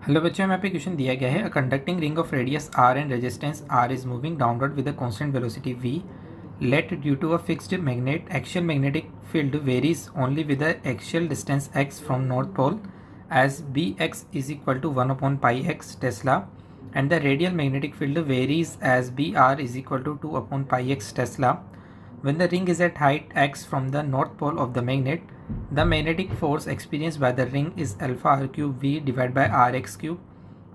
Hello बच्चों, यहाँ पे क्वेश्चन दिया गया है a conducting ring of radius R and resistance R is moving downward with a constant velocity V let due to a fixed magnet axial magnetic field varies only with the axial distance x from north pole as bx is equal to 1 upon pi x Tesla and the radial magnetic field varies as br is equal to 2 upon pi x Tesla. When the ring is at height x from the north pole of the magnet, the magnetic force experienced by the ring is alpha r cube v divided by r x cube.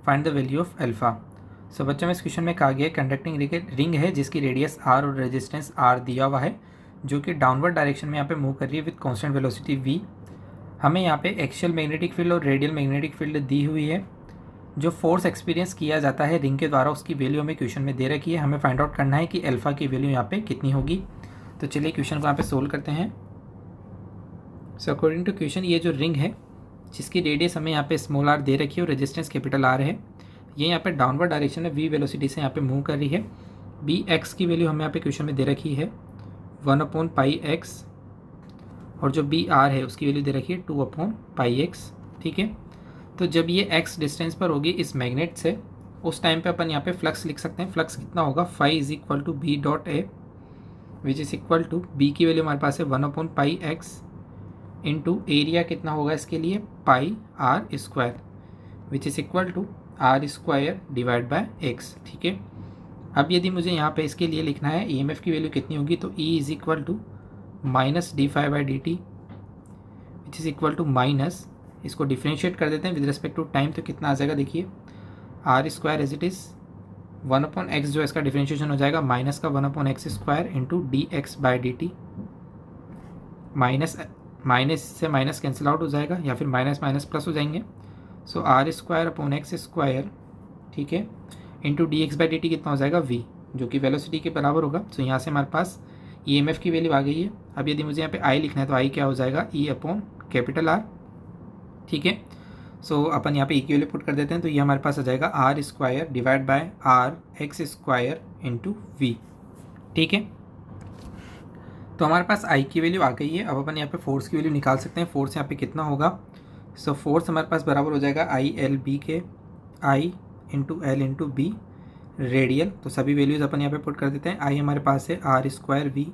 Find the value of alpha. सो बच्चों में इस question में कहा गया conducting ring है जिसकी radius r और resistance r दिया हुआ है, जो कि डाउनवर्ड डायरेक्शन में यहाँ पे मूव कर रही है विद कांस्टेंट वेलोसिटी v. हमें यहाँ पे एक्सियल मैग्नेटिक फील्ड और रेडियल मैग्नेटिक फील्ड दी हुई है. जो फोर्स एक्सपीरियंस किया जाता है रिंग के द्वारा उसकी वैल्यू हमें क्वेश्चन में दे रखी है. हमें फाइंड आउट करना है कि अल्फा की वैल्यू यहाँ पे कितनी होगी. तो चलिए क्वेश्चन को यहाँ पे सोल्व करते हैं. सो अकॉर्डिंग टू क्वेश्चन, ये जो रिंग है जिसकी रेडियस हमें यहाँ पे स्मॉल आर दे रखी है और रेजिस्टेंस कैपिटल आर है, ये यहाँ पे डाउनवर्ड डायरेक्शन में वी वेलोसिटी से यहाँ पे मूव कर रही है. बी एक्स की वैल्यू हमें यहाँ पे क्वेश्चन में दे रखी है 1 अपॉन पाई एक्स, और जो बी आर है उसकी वैल्यू दे रखी है 2 अपॉन पाई एक्स. ठीक है, तो जब ये एक्स डिस्टेंस पर होगी इस मैग्नेट से, उस टाइम पे अपन यहाँ पे फ्लक्स लिख सकते हैं. फ्लक्स कितना होगा, phi is equal to B dot A which is equal to B की वैल्यू हमारे पास है 1 upon pi x into area कितना होगा इसके लिए pi r square which is equal to r square divide by x. ठीक है, अब यदि मुझे यहाँ पे इसके लिए लिखना है ईएमएफ की वैल्यू कितनी होगी, तो E is equal to minus D phi by D T which is equal to minus, इसको डिफ्रेंशिएट कर देते हैं विद रिस्पेक्ट टू टाइम, तो कितना आ जाएगा देखिए r square as it is 1 upon x, जो इसका डिफ्रेंशिएशन हो जाएगा माइनस का 1 upon x square into d x by D t. Minus से माइनस कैंसिल आउट हो जाएगा या फिर माइनस माइनस प्लस हो जाएंगे. So r square upon x square, ठीक है, into d x by D t कितना हो जाएगा वी, जो कि वेलोसिटी के बराबर होगा. सो यहाँ से हमारे पास ई एम एफ की वैल्यू आ गई है. अब यदि मुझे यहाँ पे आई लिखना है तो आई क्या हो जाएगा ई अपॉन कैपिटल आर. ठीक है, सो अपन यहाँ पे ई की वैल्यू पुट कर देते हैं, तो ये हमारे पास आ जाएगा R square divide by R X square into V. ठीक है, तो हमारे पास आई की वैल्यू आ गई है. अब अपन यहाँ पे फोर्स की वैल्यू निकाल सकते हैं. फोर्स यहाँ पे कितना होगा, सो फोर्स हमारे पास बराबर हो जाएगा आई एल बी के, I into L into B radial. तो सभी वैल्यूज़ अपन यहाँ पे पुट कर देते हैं. आई हमारे पास है R square V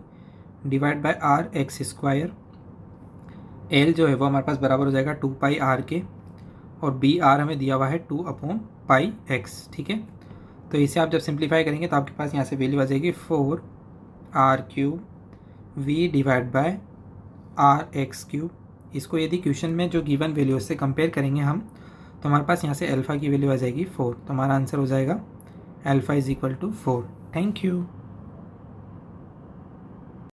divide by R X square. L जो है वो हमारे पास बराबर हो जाएगा 2 पाई आर के, और बी आर हमें दिया हुआ है 2 अपॉन पाई एक्स. ठीक है, तो इसे आप जब सिंप्लीफाई करेंगे तो आपके पास यहाँ से वैल्यू आ जाएगी 4 R cube V divide by R X cube. इसको यदि क्वेश्चन में जो गिवन वैल्यू से कंपेयर करेंगे हम, तो हमारे पास यहाँ से अल्फ़ा की वैल्यू आ जाएगी 4. तो हमारा आंसर हो जाएगा alpha is equal to 4. Thank you.